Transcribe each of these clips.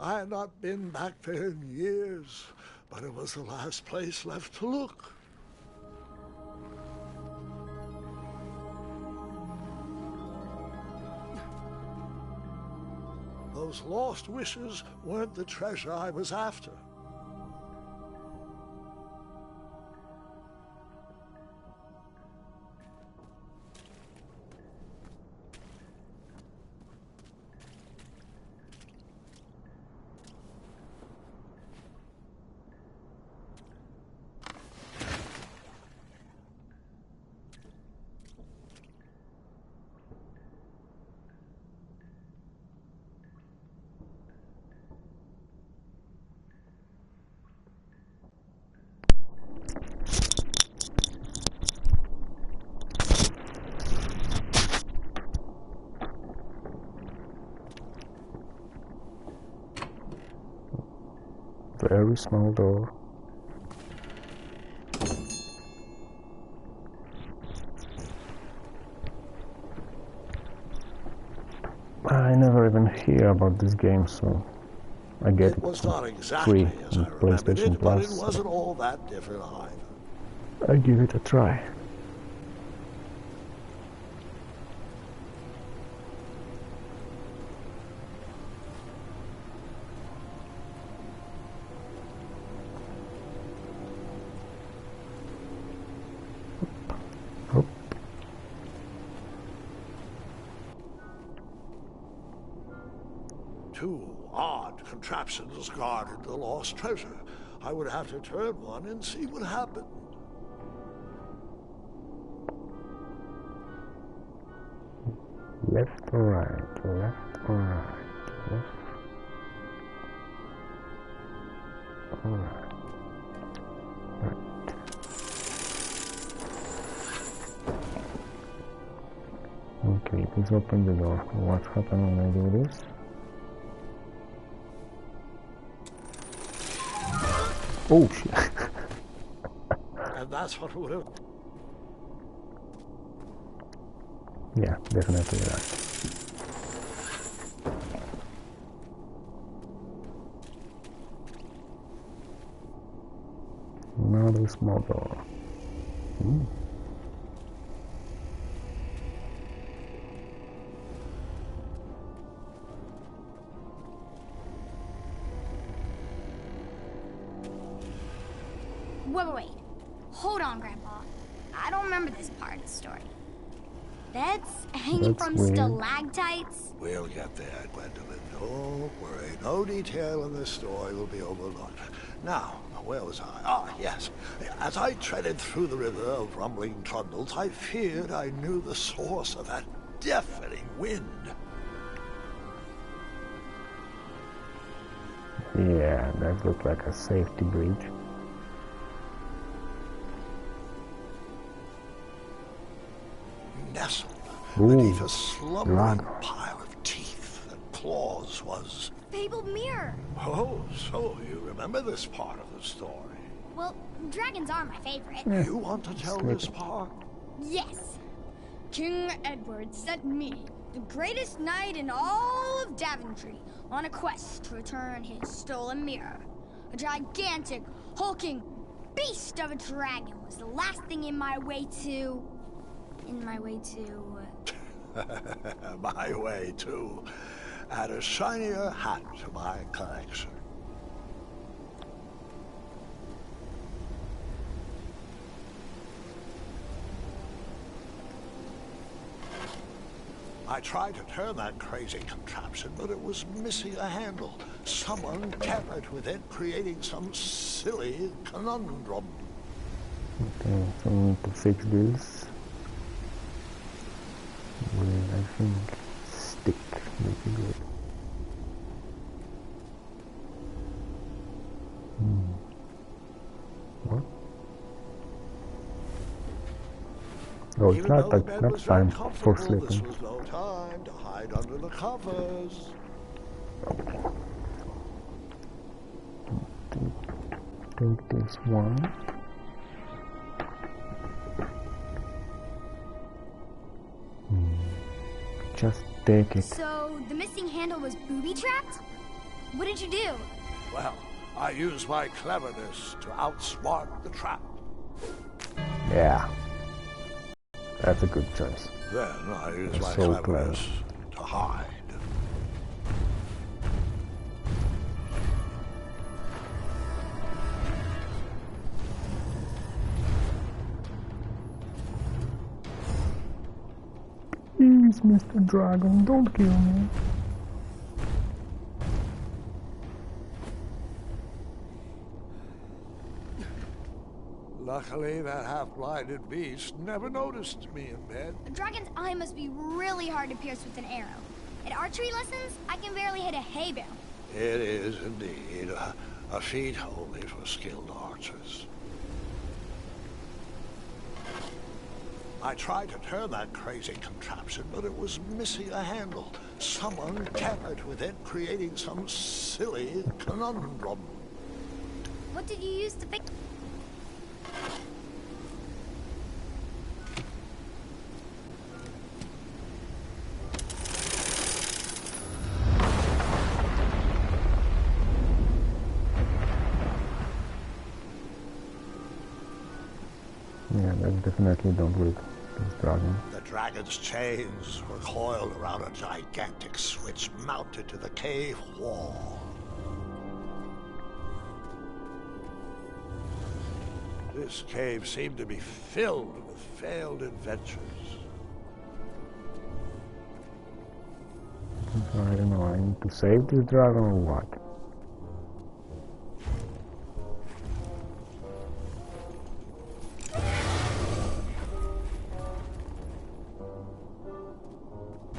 I had not been back there in years, but it was the last place left to look. Those lost wishes weren't the treasure I was after. Very small door. I never even hear about this game, so I get it was not exactly free as on I remembered PlayStation it, but it Plus. wasn't all that different either. I give it a try. Two odd contraptions guarded the lost treasure. I would have to turn one and see what happened. Left or right, left or right, left or right. Right. Okay, please open the door. What happens when I do this? Oh shit. And that's what would have... Yeah, definitely right. Another small door. Wait. Hold on, Grandpa. I don't remember this part of the story. Beds hanging from weird. stalactites? We'll get there, Gwendolyn. Don't worry. No detail in this story will be overlooked. Now, where was I? Ah, yes. As I treaded through the river of rumbling trundles, I feared I knew the source of that deafening wind. Yeah, that looked like a safety bridge. Nestled Ooh, beneath a slumbering dragon. pile of teeth and claws was... Fabled mirror. Oh, so you remember this part of the story. Well, dragons are my favorite. Yeah. You want to tell this part? Yes. King Edward sent me, the greatest knight in all of Daventry, on a quest to return his stolen mirror. A gigantic, hulking beast of a dragon was the last thing in my way to... my way to add a shinier hat to my collection. I tried to turn that crazy contraption, but it was missing a handle. Someone tampered with it, creating some silly conundrum. Okay, so we need to fix this. With, I think, stick would be good. What? Oh, it's not like not time for sleeping. This was no time to hide under the covers. Take this one. Just take it. So, the missing handle was booby-trapped? What did you do? Well, I used my cleverness to outsmart the trap. Yeah. That's a good choice. Then I used That's my so cleverness to hide. Please, Mr. Dragon, don't kill me. Luckily, that half-blinded beast never noticed me in bed. A dragon's eye must be really hard to pierce with an arrow. At archery lessons, I can barely hit a hay bale. It is indeed a feat only for skilled archers. I tried to turn that crazy contraption, but it was missing a handle. Someone tampered with it, creating some silly conundrum. What did you use to fix? Yeah, that definitely don't work. This dragon. The dragon's chains were coiled around a gigantic switch mounted to the cave wall. This cave seemed to be filled with failed adventures. So I don't know, I need to save this dragon or what?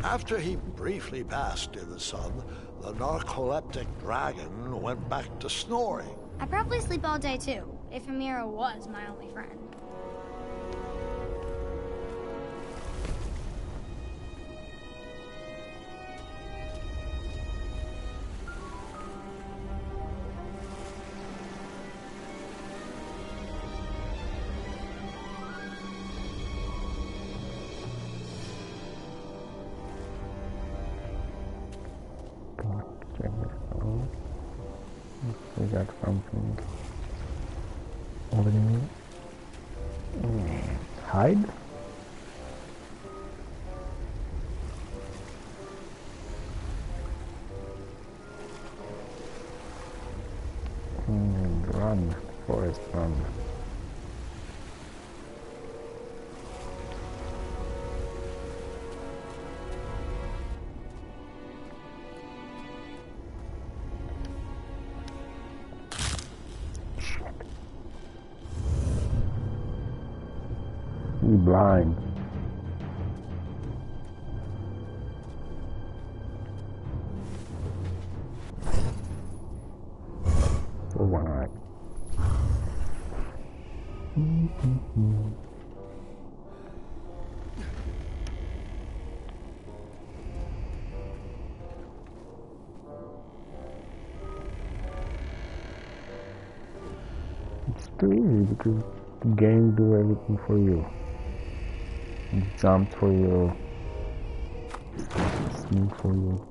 After he briefly basked in the sun, the narcoleptic dragon went back to snoring. I probably sleep all day too, if Amira was my only friend. Check this out. We got something over there. Hide? Run, forest run. He's blind. For one eye. It's too easy because the game do everything for you. It jumps for you, sneak for you.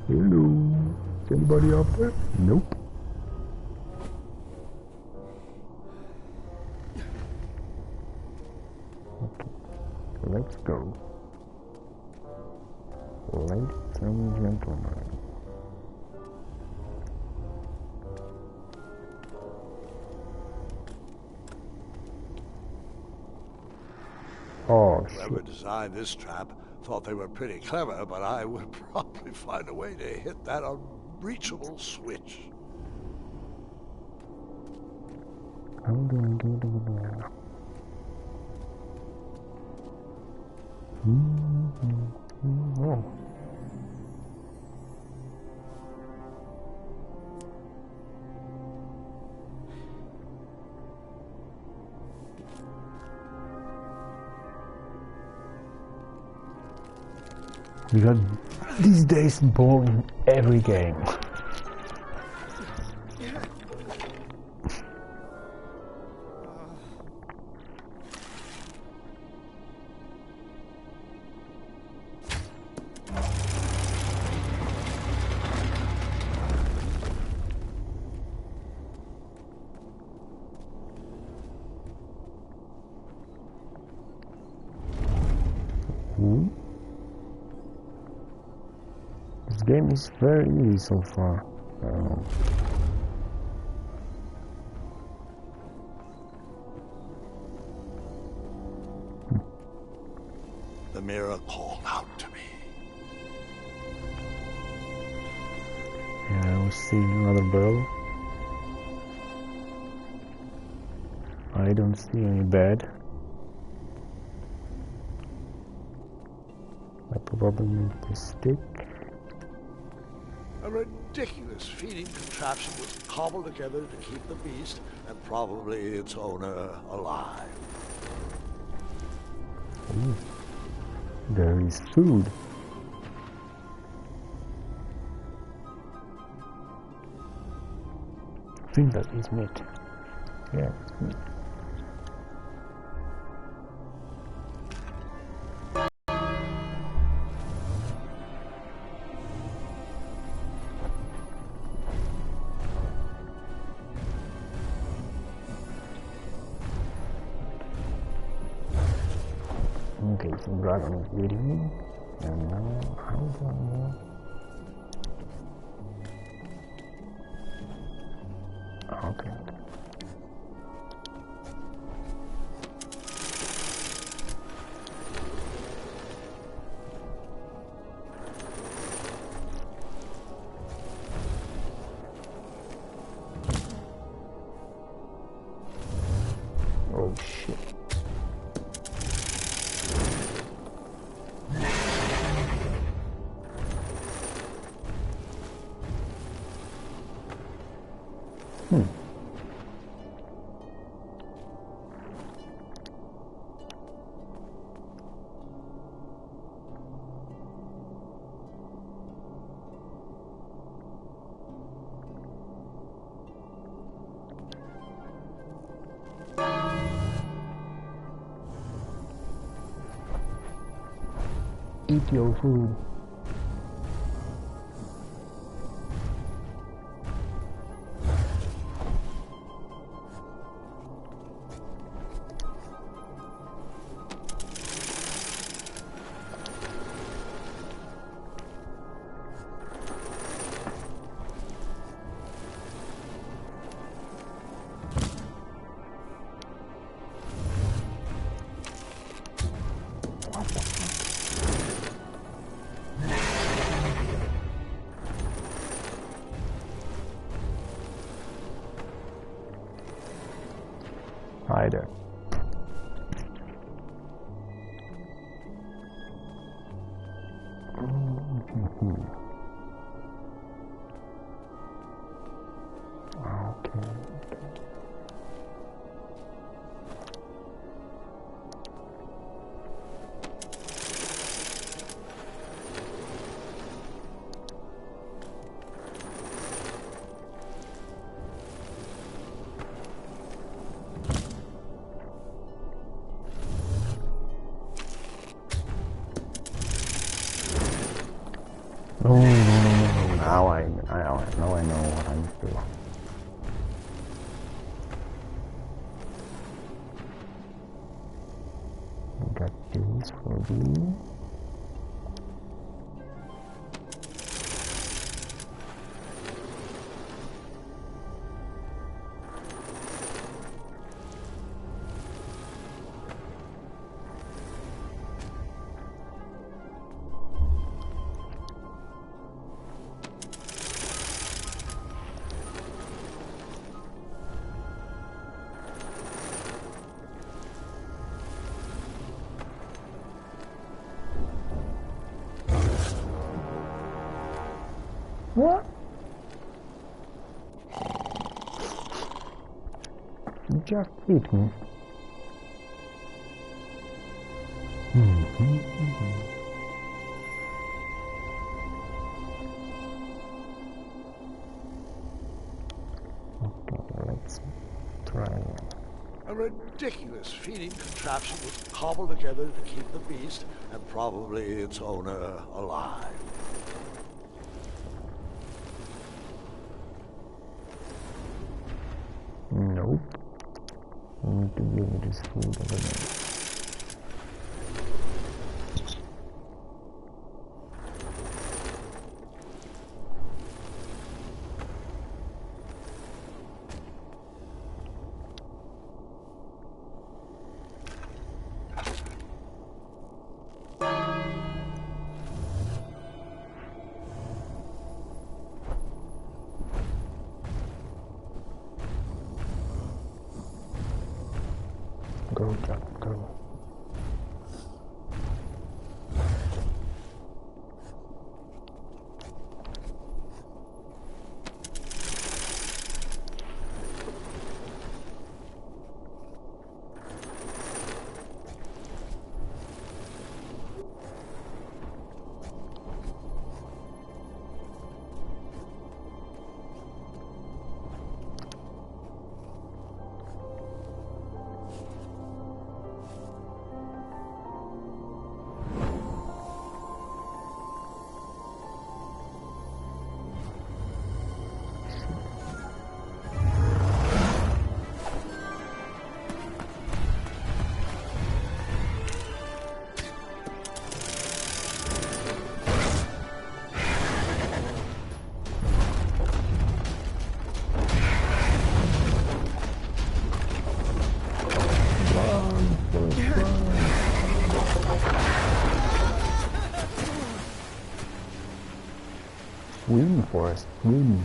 Hello, is anybody up there? Nope. Okay, let's go. Ladies and gentlemen. Oh, Whoever designed this trap thought they were pretty clever, but I would probably find a way to hit that unreachable switch. How do I get over there? Oh. We got these days boring every game. game is very easy so far. The mirror called out to me. Yeah, I was seeing another barrel. I don't see any bed. I probably need the stick. A ridiculous feeding contraption was cobbled together to keep the beast and probably its owner alive. Ooh. There is food. I think that is meat. Yeah, it's meat. Okay, so dragon is leading me, and now how do I know? Okay. Oh shit. Eat your food. Hi there. Okay. No, no, no, no, now I know what I'm doing. Got these for blue. What? You just hit me. Okay, let's try it. A ridiculous feeding contraption was cobbled together to keep the beast and probably its owner alive. Nope. I need to give this food over there. chapter. Swim, Forrest, swim.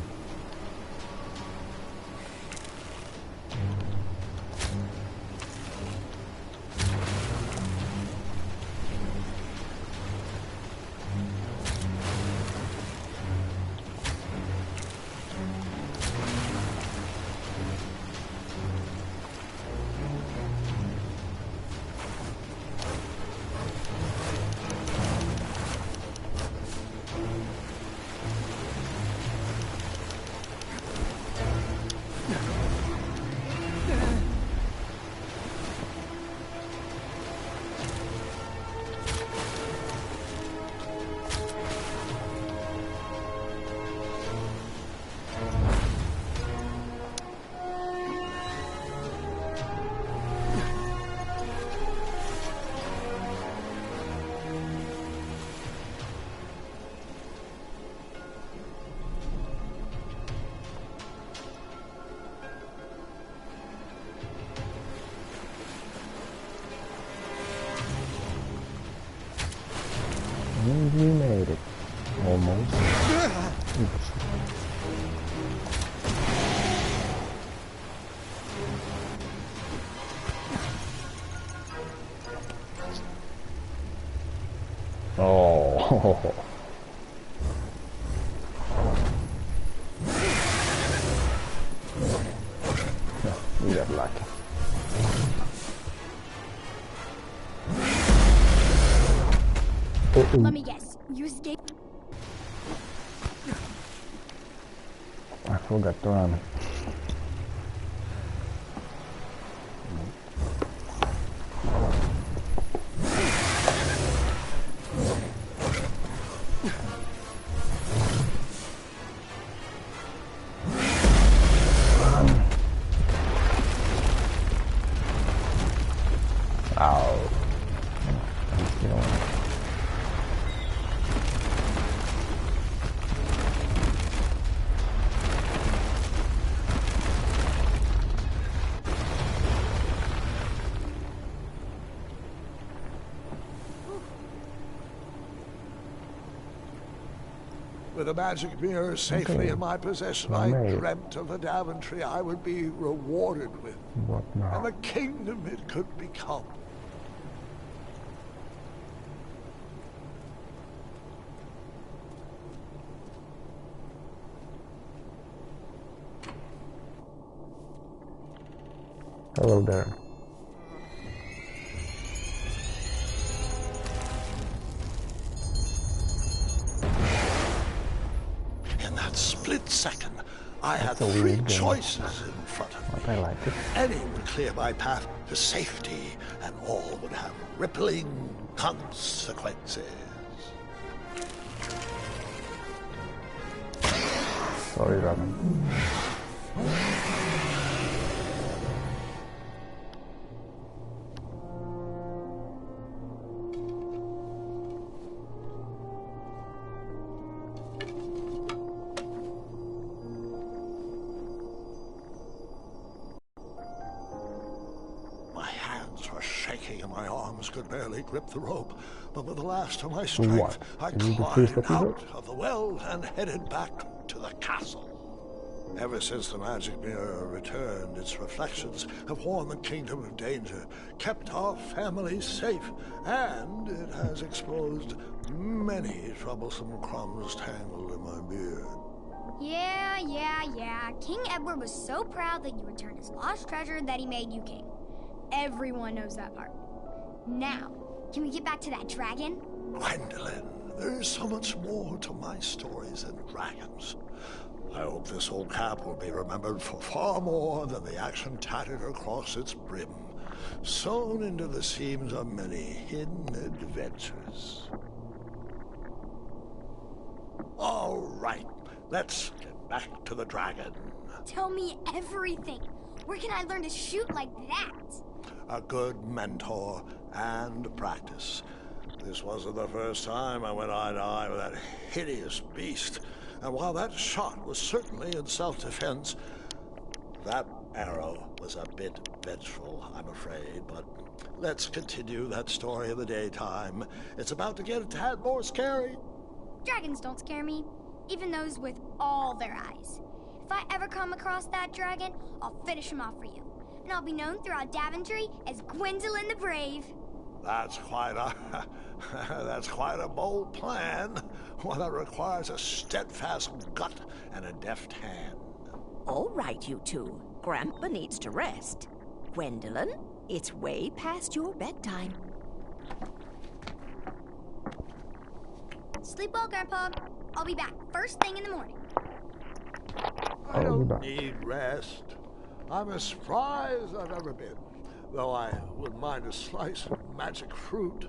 We made it. Almost. Oops. Oh. We got lucky. Let me guess. You escaped? I forgot to run. Ow. With the magic mirror safely in my possession, I dreamt of the Daventry I would be rewarded with, What now? and the kingdom it could become. Hello there. Split second, I had That's a three weird game. choices in front of me. But I like it. Any would clear my path to safety, and all would have rippling consequences. Sorry, Robin. And my arms could barely grip the rope, but with the last of my strength, What? I You need to climbed freeze the out of the well and headed back to the castle. Ever since the magic mirror returned, its reflections have warned the kingdom of danger, kept our family safe, and it has exposed many troublesome crumbs tangled in my beard. Yeah. King Edward was so proud that you returned his lost treasure that he made you king. Everyone knows that part. Now, can we get back to that dragon? Gwendolyn, there's so much more to my stories than dragons. I hope this old cap will be remembered for far more than the action tattered across its brim, sewn into the seams of many hidden adventures. All right, let's get back to the dragon. Tell me everything. Where can I learn to shoot like that? A good mentor and practice. This wasn't the first time I went eye to eye with that hideous beast. And while that shot was certainly in self-defense, that arrow was a bit vengeful, I'm afraid. But let's continue that story in the daytime. It's about to get a tad more scary. Dragons don't scare me, even those with all their eyes. If I ever come across that dragon, I'll finish him off for you. And I'll be known throughout Daventry as Gwendolyn the Brave. That's quite a bold plan. One that requires a steadfast gut and a deft hand. All right, you two. Grandpa needs to rest. Gwendolyn, it's way past your bedtime. Sleep well, Grandpa. I'll be back first thing in the morning. I don't need rest. I'm as spry as I've ever been, though I wouldn't mind a slice of magic fruit.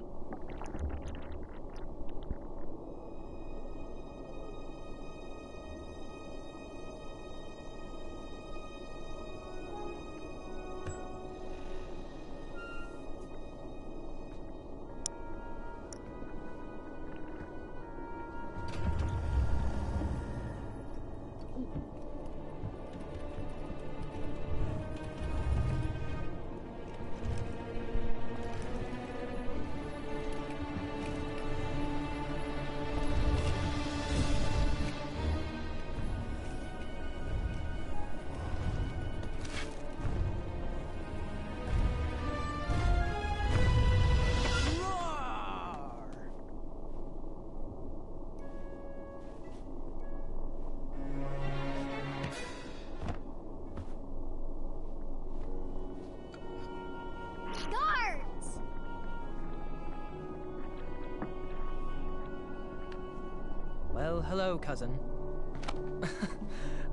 Well, hello, cousin.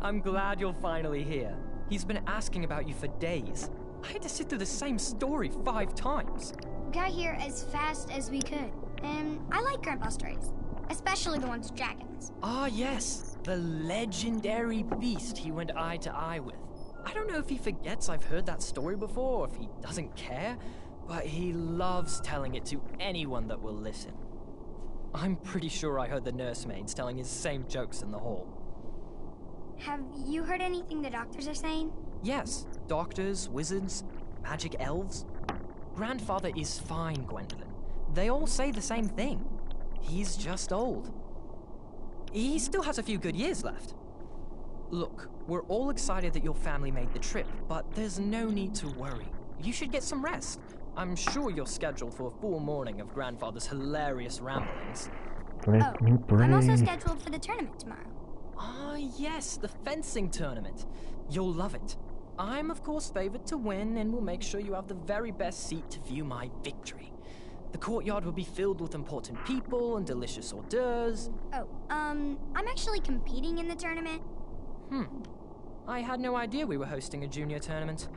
I'm glad you're finally here. He's been asking about you for days. I had to sit through the same story 5 times. We got here as fast as we could. And I like Grandpa's stories, especially the ones with dragons. Ah, yes. The legendary beast he went eye to eye with. I don't know if he forgets I've heard that story before, or if he doesn't care, but he loves telling it to anyone that will listen. I'm pretty sure I heard the nursemaids telling his same jokes in the hall. Have you heard anything the doctors are saying? Yes, doctors, wizards, magic elves. Grandfather is fine, Gwendolyn. They all say the same thing. He's just old. He still has a few good years left. Look, we're all excited that your family made the trip, but there's no need to worry. You should get some rest. I'm sure you're scheduled for a full morning of Grandfather's hilarious ramblings. I'm also scheduled for the tournament tomorrow. Ah, yes, the fencing tournament. You'll love it. I'm, of course, favored to win, and will make sure you have the very best seat to view my victory. The courtyard will be filled with important people and delicious hors d'oeuvres. I'm actually competing in the tournament. I had no idea we were hosting a junior tournament.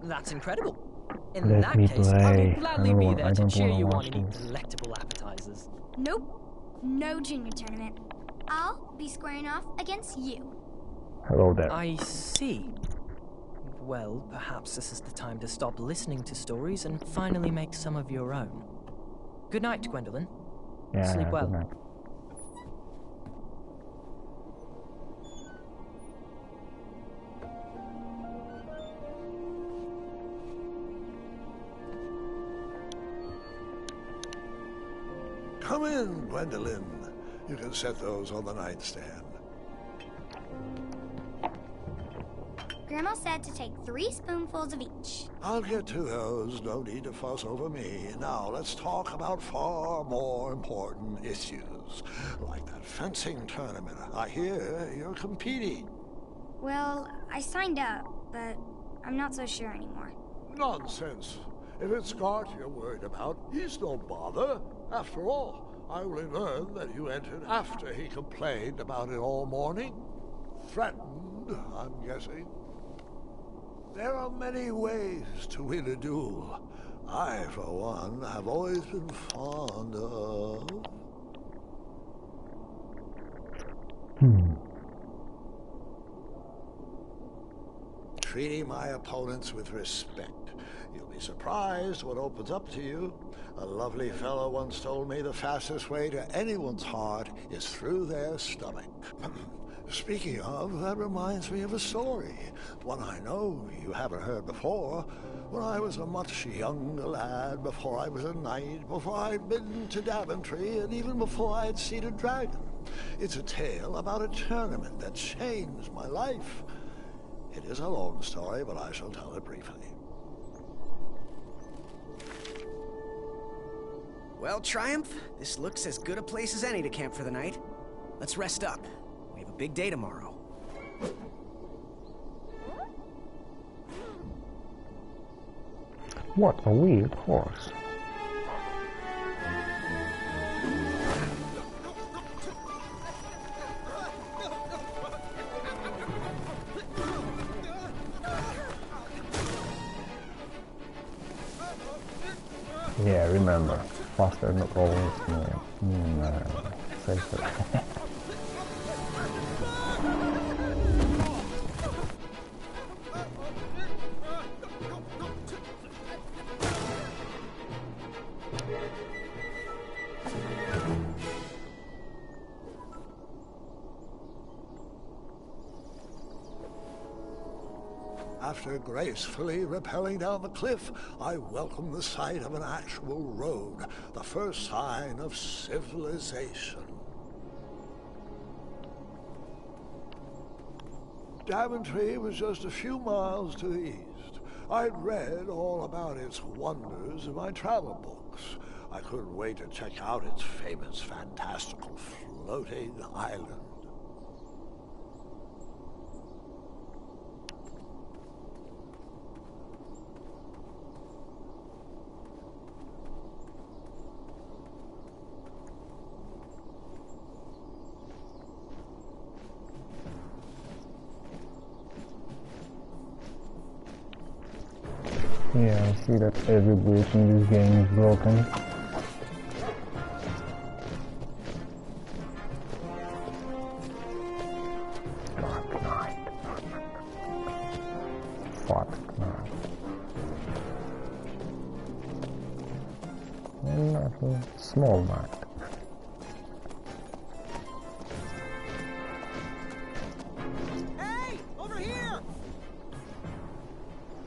That's incredible. In that case, I will gladly be there to cheer you on and eat delectable appetizers. Nope, no junior tournament. I'll be squaring off against you. Hello there. I see. Well, perhaps this is the time to stop listening to stories and finally make some of your own. Good night, Gwendolyn. Yeah, Sleep well. good night. Come in, Gwendolyn. You can set those on the nightstand. Grandma said to take 3 spoonfuls of each. I'll get to those. No need to fuss over me. Now, let's talk about far more important issues. Like that fencing tournament. I hear you're competing. Well, I signed up, but I'm not so sure anymore. Nonsense. If it's Scott you're worried about, he's no bother. After all, I only learned that you entered after he complained about it all morning. Threatened, I'm guessing. There are many ways to win a duel. I, for one, have always been fond of... treating my opponents with respect. You'll be surprised what opens up to you. A lovely fellow once told me the fastest way to anyone's heart is through their stomach. Speaking of, that reminds me of a story. One I know you haven't heard before. When I was a much younger lad, before I was a knight, before I'd been to Daventry, and even before I'd seen a dragon. It's a tale about a tournament that changed my life. It is a long story, but I shall tell it briefly. Well, Triumph, this looks as good a place as any to camp for the night. Let's rest up. We have a big day tomorrow. What a weird horse. Yeah, remember, faster not always safer. After gracefully rappelling down the cliff, I welcomed the sight of an actual road, the first sign of civilization. Daventry was just a few miles to the east. I'd read all about its wonders in my travel books. I couldn't wait to check out its famous, fantastical floating island. Yeah, I see that every bridge in this game is broken. Dark Knight. Fat Knight. And a small Knight.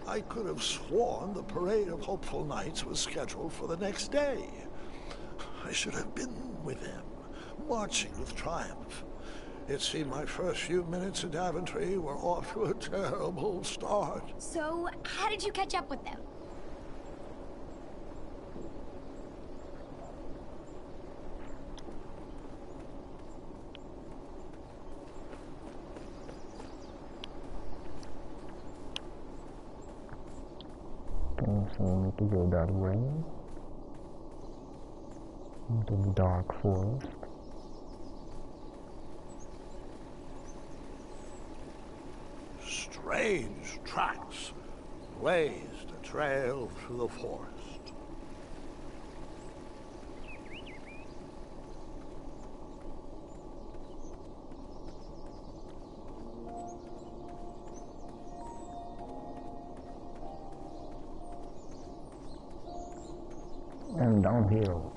I could have sworn the parade of hopeful knights was scheduled for the next day. I should have been with them, marching with triumph. It seemed my first few minutes at Daventry were off to a terrible start. So, how did you catch up with them? So we need to go that way into the dark forest. Strange tracks blazed a trail through the forest. And downhill.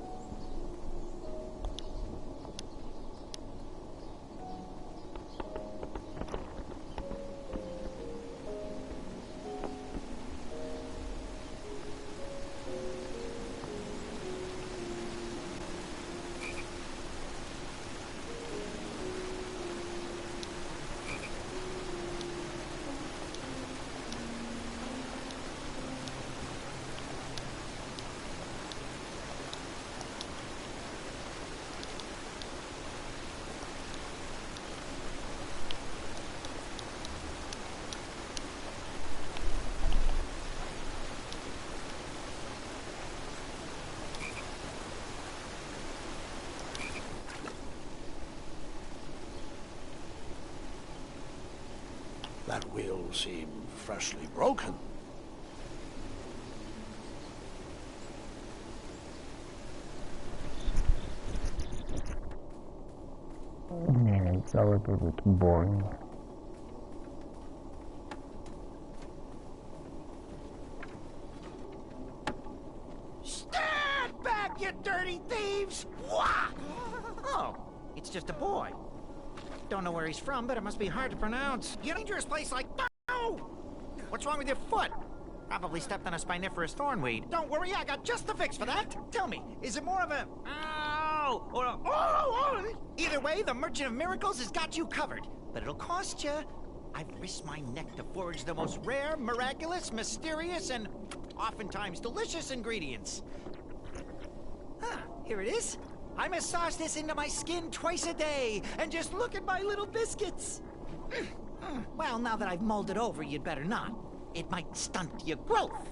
That wheel seemed freshly broken. Yeah, it's a little bit boring. Stand back, you dirty thieves! Wah! Oh, it's just a boy. Don't know where he's from, but it must be hard to pronounce. You dangerous place like that. What's wrong with your foot? Probably stepped on a spiniferous thornweed. Don't worry, I got just the fix for that. Tell me, is it more of a ow or a oh? Either way, the Merchant of Miracles has got you covered, but it'll cost you. I've risked my neck to forge the most rare, miraculous, mysterious, and oftentimes delicious ingredients. Here it is. I massage this into my skin twice a day, and just look at my little biscuits. Well, now that I've mulled it over, you'd better not. It might stunt your growth.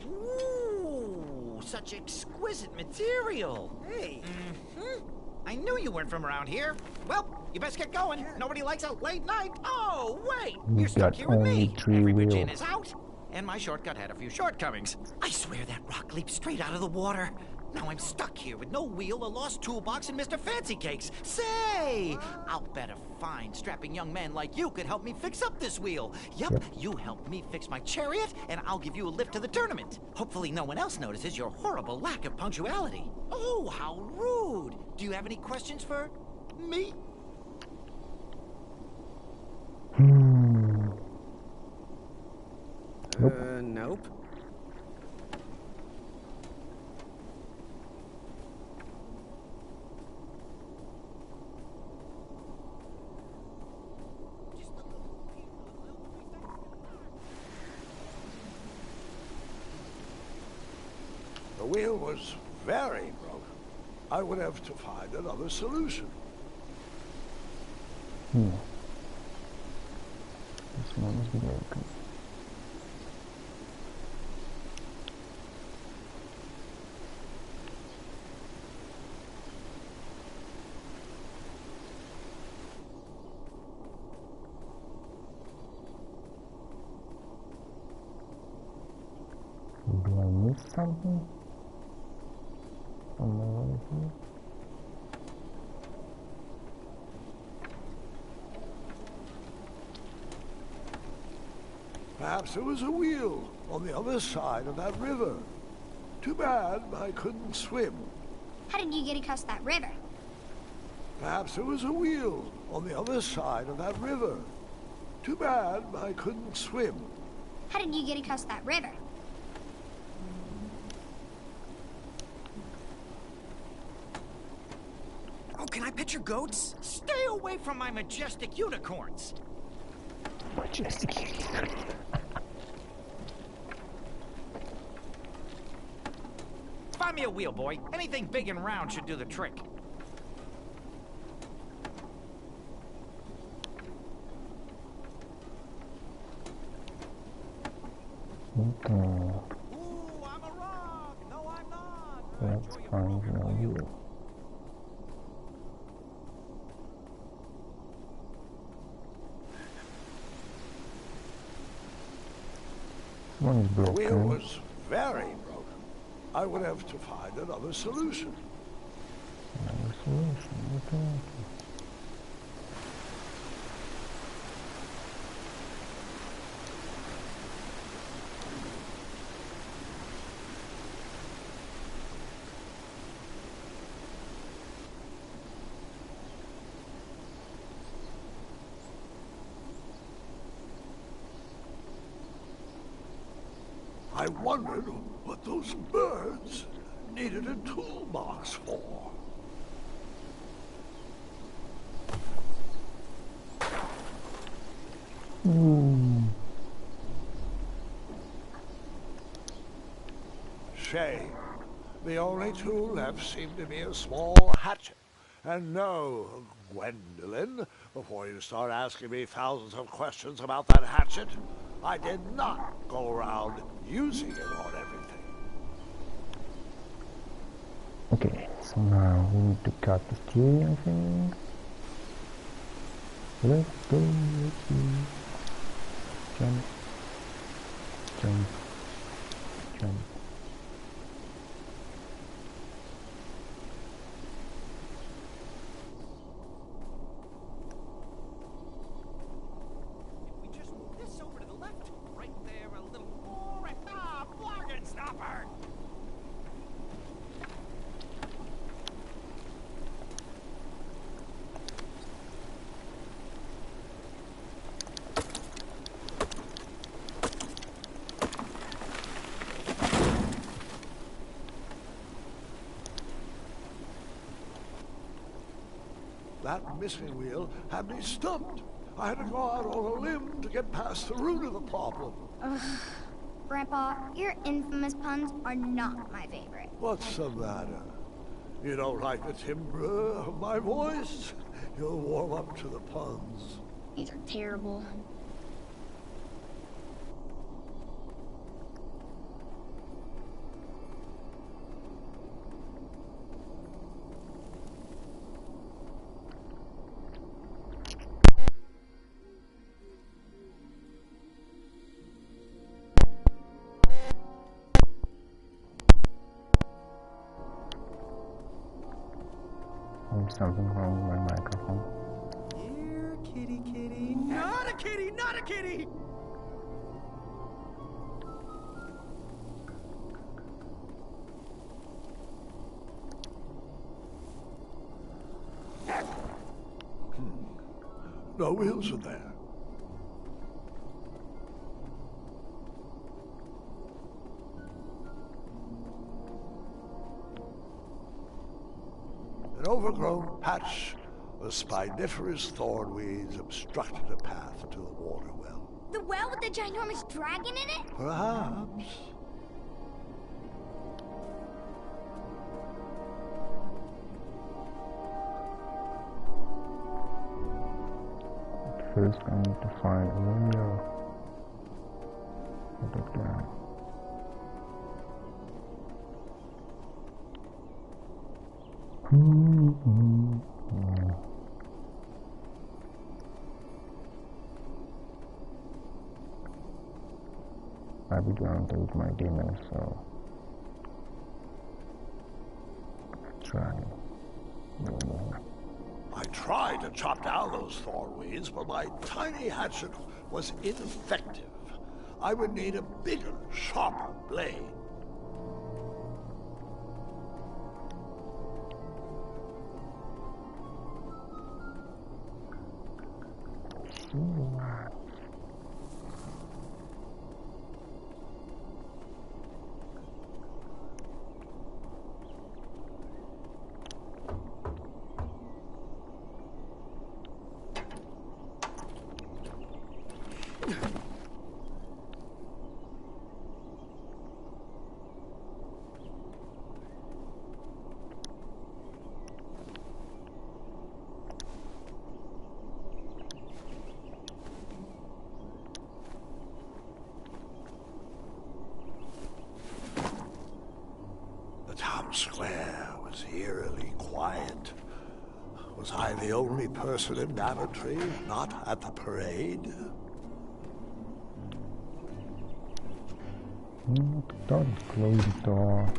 Ooh, such exquisite material. Hey. I knew you weren't from around here. Well, you best get going. Nobody likes a late night. Oh, wait. You're stuck here with me. Every which in is out. And my shortcut had a few shortcomings. I swear that rock leaped straight out of the water. Now I'm stuck here with no wheel, a lost toolbox, and Mr. Fancy Cakes. Say, I'll bet a fine, strapping young man like you could help me fix up this wheel. Yup, you help me fix my chariot, and I'll give you a lift to the tournament. Hopefully no one else notices your horrible lack of punctuality. Oh, how rude. Do you have any questions for me? Nope. The wheel was very broken. I would have to find another solution. This one is broken. Do I miss something? On my way here? Perhaps there was a wheel on the other side of that river. Too bad I couldn't swim. How did you get across that river? Perhaps there was a wheel on the other side of that river. Too bad I couldn't swim. How did you get across that river? Oh, can I pet your goats? Stay away from my majestic unicorns. Majestic. Find me a wheel, boy. Anything big and round should do the trick. Okay, Ooh, I'm a rock. No, I'm not. let's find a wheel. One is The wheel broken. was very broken. I would have to find another solution. Another solution. Okay. I wondered what those birds needed a toolbox for. Shame. The only tool left seemed to be a small hatchet. And no, Gwendolyn, before you start asking me thousands of questions about that hatchet, I did not go around using it on everything. Okay, so now we need to cut the tree, I think. Let's go. Jump. Jump. Jump. If we just move this over to the left, right there a little more, and bargain stopper! That missing wheel had me stumped. I had to go out on a limb to get past the root of the problem. Grandpa, your infamous puns are not my favorite. What's the matter? You don't like the timbre of my voice? You'll warm up to the puns. These are terrible. There's something wrong with my microphone. Here, kitty, kitty. Not a kitty, not a kitty! No wheels in there. An overgrown patch of spiniferous thornweeds obstructed a path to the water well. The well with the ginormous dragon in it? Perhaps. First, I need to find a window. Put it down. I'll be going to eat my dinner, so I'll try a little more. I tried to chop down those thornweeds, but my tiny hatchet was ineffective. I would need a bigger, sharper blade. The town square was eerily quiet. Was I the only person in Daventry not at the parade? Don't close the door.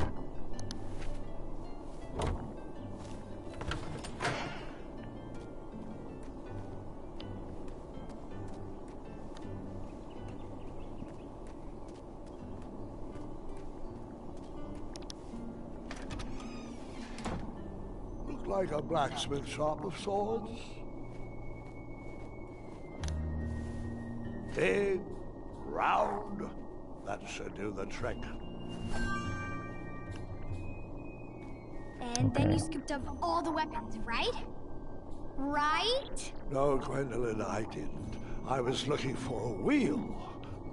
Looked like a blacksmith shop of sorts. Big, round, that should do the trick. And then you scooped up all the weapons, right? Right? No, Gwendolyn, I didn't. I was looking for a wheel,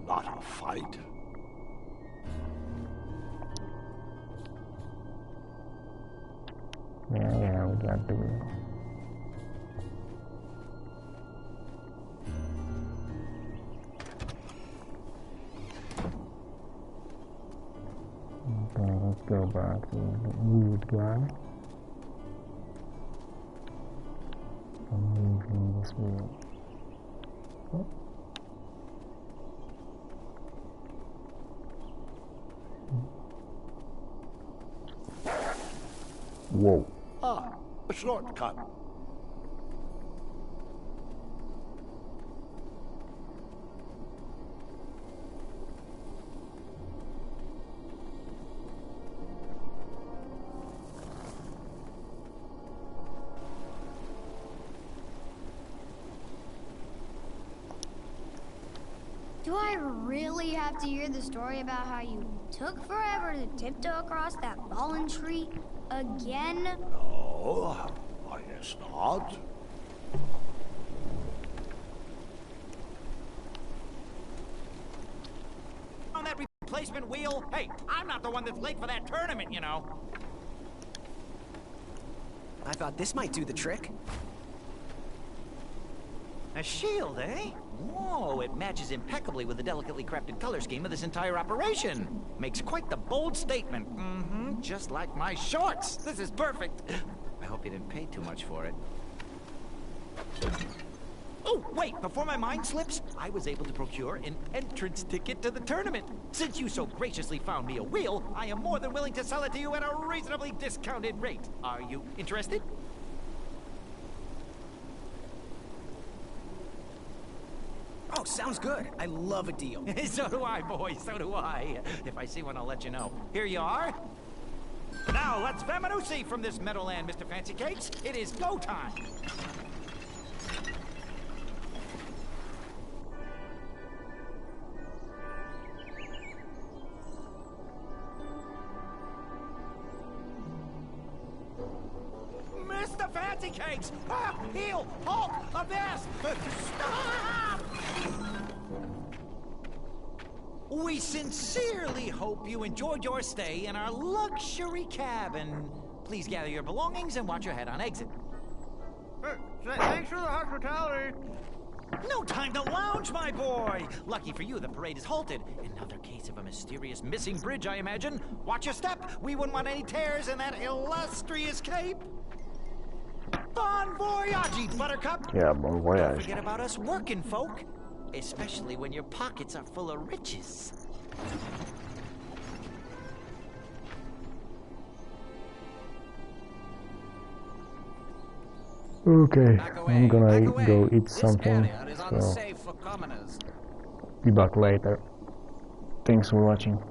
not a fight. Yeah, we got the wheel. Okay, let's go back to the weird guy. I'm using this wheel. Oh. Whoa. Ah, a shortcut. Do I really have to hear the story about how you took forever to tiptoe across that fallen tree again? No, I guess not. On that replacement wheel? Hey, I'm not the one that's late for that tournament, you know. I thought this might do the trick. A shield, eh? Whoa, it matches impeccably with the delicately crafted color scheme of this entire operation. Makes quite the bold statement. Mm-hmm, just like my shorts. This is perfect. I hope you didn't pay too much for it. Oh, wait, before my mind slips, I was able to procure an entrance ticket to the tournament. Since you so graciously found me a wheel, I am more than willing to sell it to you at a reasonably discounted rate. Are you interested? Oh, sounds good. I love a deal. So do I, boys, so do I. If I see one, I'll let you know. Here you are. Now, let's Vamanusi from this Meadowland, Mr. Fancy Cakes. It is go time. Mr. Fancy Cakes! Ah, heel! Halt! Abyss! Stop! We sincerely hope you enjoyed your stay in our luxury cabin. Please gather your belongings and watch your head on exit. Thanks for the hospitality. No time to lounge, my boy! Lucky for you, the parade is halted. Another case of a mysterious missing bridge, I imagine. Watch your step! We wouldn't want any tears in that illustrious cape! Bon voyage, Buttercup! Yeah, bon voyage. Don't forget about us working folk. Especially when your pockets are full of riches. Okay, I'm gonna go eat This something, area is so unsafe for commoners. be back later. Thanks for watching.